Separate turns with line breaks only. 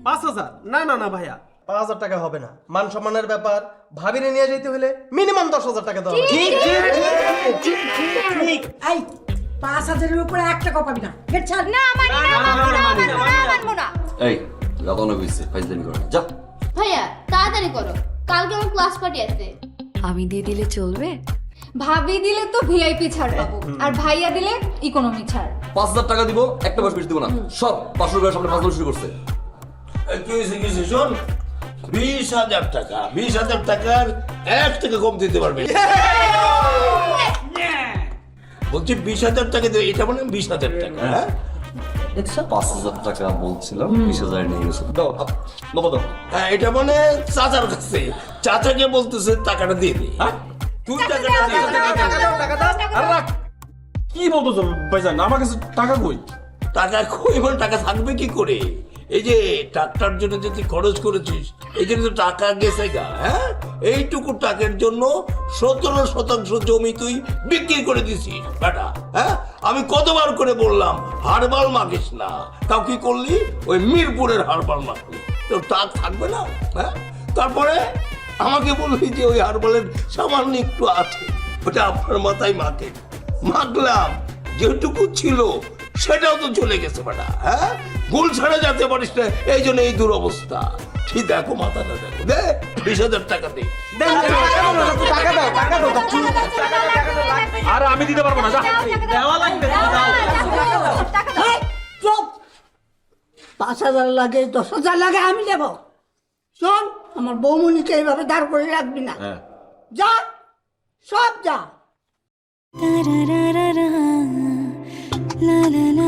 5,000? না না না ভাইয়া, 5,000 টাকা হবে না। মান সম্মানের ব্যাপার, ভাবিরে নিয়ে যেতে হলে মিনিমাম 10,000 টাকা দেওয়া হবে।
ঠিক। এই 5,000-এর উপরে 1 টাকা পাবি না। গেট ছাড়।
না মানবো না।
এই লাগানো হইছে ফাইজলামি করো না, যা।
ভাইয়া তাড়াতাড়ি করো, কালকে আমার ক্লাস পার্টি আছে।
আমি দিয়ে দিলে চলবে?
ভাবি দিলে তো ভিআইপি ছাড় পাবো, আর ভাইয়া দিলে ইকোনমি ছাড়।
5,000 টাকা দিব, একটা মাস বেশি দিব না। সব 500 টাকার সামনে ফাজলামি শুরু করছে।
কি হয়েছে শোন, 20,000 টাকা, 20,000 টাকার 1 টাকা কম দিতে পারবে। বলছি 20,000 টাকা দেবে, এটা মানে 20,000 টাকা। হ্যাঁ
5,000 টাকা বলছিলাম, 20,000 নিয়ে গেছে। দাও বাবা দাও।
হ্যাঁ, এটা মানে চাচার কাছে, চাচাকে বলতেছে টাকাটা দিয়ে দে। হ্যাঁ তুই টাকাটা দিয়ে দে।
আর রাখ। কি বলতো ভাইজান, আমার কাছে টাকা কই?
টাকা কই মানে টাকা থাকবে কি করে? এই যে টাকার জন্য যে তুই খরচ করেছিস, এই জন্য তো টাকা গেছে গা। হ্যাঁ এইটুকু টাকার জন্য 17% জমি তুই বিক্রি করে দিছিস বেটা। হ্যাঁ আমি কতবার করে বললাম হারবাল মাখিস না, তাও কি করলি? ওই মিরপুরের হারবাল মাখলি, তোর টাক থাকবে না। হ্যাঁ তারপরে আমাকে বললি যে ওই হারবালের সামান্য একটু আছে, ওটা আপনার মাথায় মাখে। মাখলাম, যেটুকু ছিল সেটাও তো চলে গেছে বেটা। হ্যাঁ গোল ছাড়া যেতে পারিস না, এই জন্য এই দুরবস্থা। ঠিক দেখো মাথাটা দেখো, দে 20,000 টাকা দে।
আর আমি দিতে পারবো না, যা।
দেওয়া লাগবে।
এই, চুপ। 5,000 লাগে, 10,000 লাগে, আমি দেব। শোন, আমার বৌমনিকে এইভাবে দাঁড় করে রাখবি না। যা, সব যা।
La la la